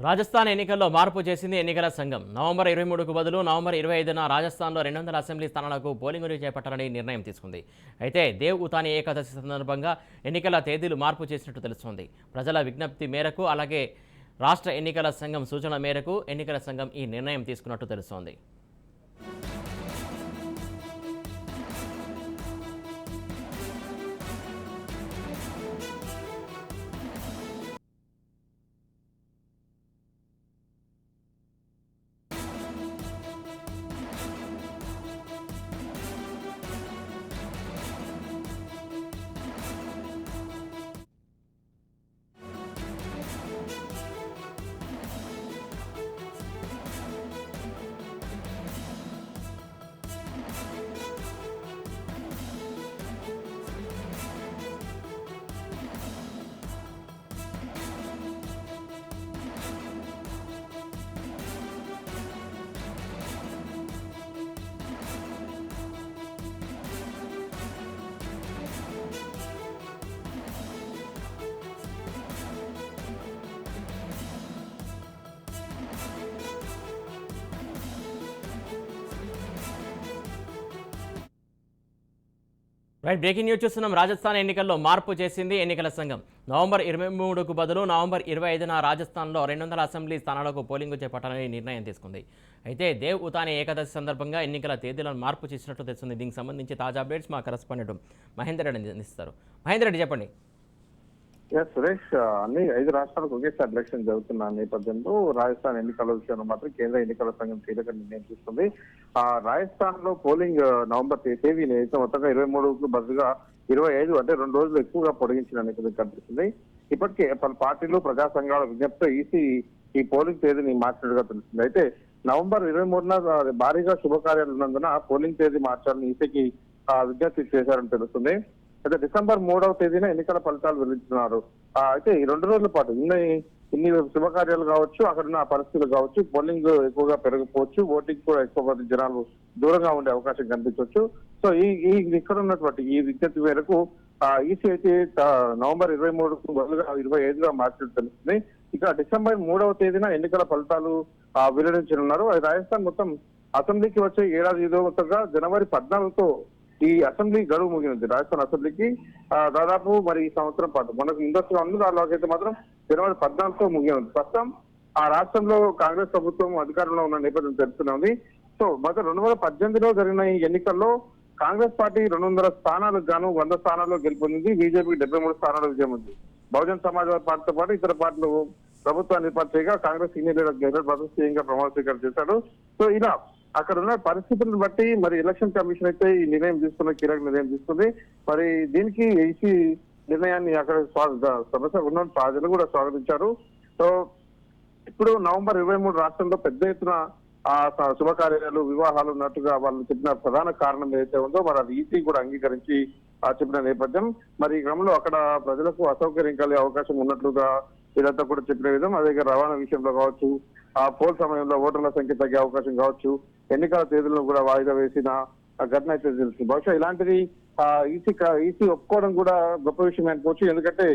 రాజస్థాన్ ఎన్నికల్లో మార్పు చేసింది ఎన్నికల సంఘం. నవంబర్ 23కు బదులు నవంబర్ 25న రాజస్థాన్లో 200 అసెంబ్లీ స్థానాలకు పోలింగును చేపట్టాలని నిర్ణయం తీసుకుంది. అయితే దేవ్ ఉతాని ఏకాదశి సందర్భంగా ఎన్నికల తేదీలు మార్పు చేసినట్టు తెలుస్తోంది. ప్రజల విజ్ఞప్తి మేరకు అలాగే రాష్ట్ర ఎన్నికల సంఘం సూచన మేరకు ఎన్నికల సంఘం ఈ నిర్ణయం తీసుకున్నట్టు తెలుస్తోంది. బ్రేకింగ్ న్యూస్ చూస్తున్నాం. రాజస్థాన్ ఎన్నికల్లో మార్పు చేసింది ఎన్నికల సంఘం. నవంబర్ 23కు బదులు నవంబర్ 25న రాజస్థాన్లో 200 అసెంబ్లీ స్థానాలకు పోలింగు చేపట్టాలని నిర్ణయం తీసుకుంది. అయితే దేవ్ ఉతాని ఏకాదశి సందర్భంగా ఎన్నికల తేదీలను మార్పు చేసినట్టు తెలుస్తుంది. దీనికి సంబంధించి తాజా అప్డేట్స్ మా కరెస్పాండెంట్ మహేందర్ రెడ్డి అందిస్తారు. మహేందర్ రెడ్డి చెప్పండి. సురేష్, అన్ని 5 రాష్ట్రాలకు ఒకేసారి ఎలక్షన్ జరుగుతున్న నేపథ్యంలో రాజస్థాన్ ఎన్నికల విషయంలో మాత్రం కేంద్ర ఎన్నికల సంఘం కీలక నిర్ణయం తీసుకుంది. రాజస్థాన్ లో పోలింగ్ నవంబర్ తేదీని అయితే మొత్తంగా 23కు బదులుగా 25 అంటే 2 రోజులు ఎక్కువగా పొడిగించిన నేపథ్యం కనిపిస్తుంది. ఇప్పటికే పలు పార్టీలు ప్రజా సంఘాల విజ్ఞప్తితో ఈసీ ఈ పోలింగ్ తేదీని మార్చినట్టుగా తెలుస్తుంది. అయితే నవంబర్ 23న భారీగా శుభకార్యాలు ఉన్నందున పోలింగ్ తేదీ మార్చాలని ఈసీకి విజ్ఞప్తి చేశారని తెలుస్తుంది. అయితే డిసెంబర్ 3వ తేదీన ఎన్నికల ఫలితాలు వెల్లడించున్నారు. అయితే ఈ 2 రోజుల పాటు ఇన్ని శుభకార్యాలు కావచ్చు, అక్కడున్న పరిస్థితులు కావచ్చు, పోలింగ్ ఎక్కువగా పెరగకపోవచ్చు, ఓటింగ్ కూడా ఎక్కువ మంది జనాలు దూరంగా ఉండే అవకాశం కనిపించవచ్చు. సో ఈ ఇక్కడ ఉన్నటువంటి ఈ విజ్ఞప్తి మేరకు ఈసీ అయితే నవంబర్ 23కు బదులుగా 25గా మార్చినట్టు తెలుస్తుంది. ఇక డిసెంబర్ 3వ తేదీన ఎన్నికల ఫలితాలు వెల్లడించనున్నారు. రాజస్థాన్ మొత్తం అసెంబ్లీకి వచ్చే ఏడాది మొత్తంగా జనవరి 14తో ఈ అసెంబ్లీ గడువు ముగినది. రాజస్థాన్ అసెంబ్లీకి దాదాపు మరి ఈ సంవత్సరం పాటు మనకు ముందస్తుగా ఉంది. దానిలోకి అయితే మాత్రం జనవరి 14తో ముగినది. ప్రస్తుతం ఆ రాష్ట్రంలో కాంగ్రెస్ ప్రభుత్వం అధికారంలో ఉన్న నేపథ్యం తెలుస్తున్నది. సో మొత్తం 2018లో జరిగిన ఈ ఎన్నికల్లో కాంగ్రెస్ పార్టీ 200 స్థానాలకు గాను 100 స్థానాల్లో గెలుపొందింది. బీజేపీకి 73 స్థానాలు విజయం ఉంది. బహుజన్ సమాజ్వాదీ పార్టీతో పాటు ఇతర పార్టీలు ప్రభుత్వాన్ని ఏర్పాటు చేయగా కాంగ్రెస్ సీనియర్ లీడర్ గెహ్లోట్ మాత్రం సీఎంగా ప్రమాణ స్వీకారం చేశాడు. సో ఇలా అక్కడ ఉన్న పరిస్థితులను బట్టి మరి ఎలక్షన్ కమిషన్ అయితే ఈ నిర్ణయం తీసుకున్న కీలక నిర్ణయం తీసుకుంది. మరి దీనికి ఈసీ నిర్ణయాన్ని అక్కడ సమస్య ఉన్న ప్రజలు కూడా స్వాగతించారు. సో ఇప్పుడు నవంబర్ 23 రాష్ట్రంలో పెద్ద ఎత్తున శుభకార్యాలు, వివాహాలు ఉన్నట్టుగా వాళ్ళు చెప్పిన ప్రధాన కారణం ఏదైతే ఉందో మరి అది ఈసీ కూడా అంగీకరించి చెప్పిన నేపథ్యం. మరి ఈ క్రమంలో అక్కడ ప్రజలకు అసౌకర్యం కలిగే అవకాశం ఉన్నట్లుగా వీళ్ళంతా కూడా చెప్పిన విధం. అదే రవాణా విషయంలో కావచ్చు, పోల్ సమయంలో ఓటర్ల సంఖ్య తగ్గే అవకాశం కావచ్చు, ఎన్నికల తేదీలను కూడా వాయిదా వేసిన ఘటన అయితే తెలుస్తుంది. బహుశా ఇలాంటిది ఈసీ ఒప్పుకోవడం కూడా గొప్ప విషయం అనుకోవచ్చు. ఎందుకంటే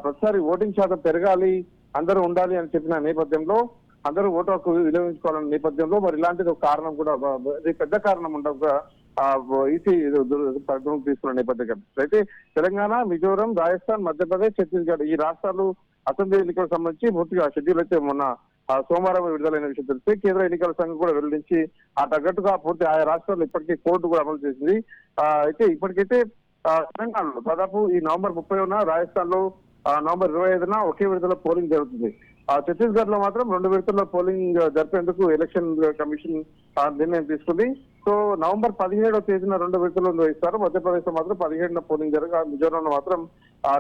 ప్రతిసారి ఓటింగ్ శాతం పెరగాలి, అందరూ ఉండాలి అని చెప్పిన నేపథ్యంలో, అందరూ ఓటు హక్కు వినియోగించుకోవాలనే నేపథ్యంలో మరి ఇలాంటిది ఒక కారణం కూడా పెద్ద కారణం ఉండగా ఈసీ తీసుకున్న నేపథ్యం కనిపిస్తుంది. అయితే తెలంగాణ, మిజోరం, రాజస్థాన్, మధ్యప్రదేశ్, ఛత్తీస్గఢ్ ఈ రాష్ట్రాలు అసెంబ్లీ ఎన్నికలకు సంబంధించి పూర్తిగా షెడ్యూల్ అయితే మొన్న సోమవారం విడుదలైన విషయం తెలిసి కేంద్ర ఎన్నికల సంఘం కూడా వెల్లడించి ఆ తగ్గట్టుగా పూర్తి ఆయా రాష్ట్రాల్లో ఇప్పటికీ కోర్టు కూడా అమలు చేసింది. అయితే ఇప్పటికైతే తెలంగాణలో దాదాపు ఈ నవంబర్ 30న, రాజస్థాన్ లో నవంబర్ 25న ఒకే విడతలో పోలింగ్ జరుగుతుంది. ఛత్తీస్గఢ్ లో మాత్రం 2 విడతల్లో పోలింగ్ జరిపేందుకు ఎలక్షన్ కమిషన్ నిర్ణయం తీసుకుంది. సో నవంబర్ 17వ తేదీన 2 విడతలు నిర్వహిస్తారు. మధ్యప్రదేశ్ లో మాత్రం 17న పోలింగ్ జరగ, మిజోరంలో మాత్రం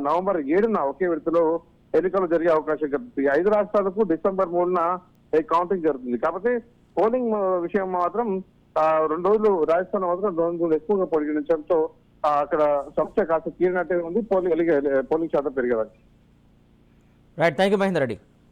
నవంబర్ 7న ఒకే విడతలో ఎన్నికలు జరిగే అవకాశం కనిపిస్తుంది. 5 రాష్ట్రాలకు డిసెంబర్ 3న కౌంటింగ్ జరుగుతుంది. కాకపోతే పోలింగ్ విషయం మాత్రం 2 రోజులు రాజస్థాన్ మాత్రం 2 రోజులు ఎక్కువగా పరిగణించడంతో అక్కడ సమస్య కాస్త తీరినట్టే ఉంది. పోలింగ్ శాతం పెరిగేదానికి. Right, thank you Mahender Reddy.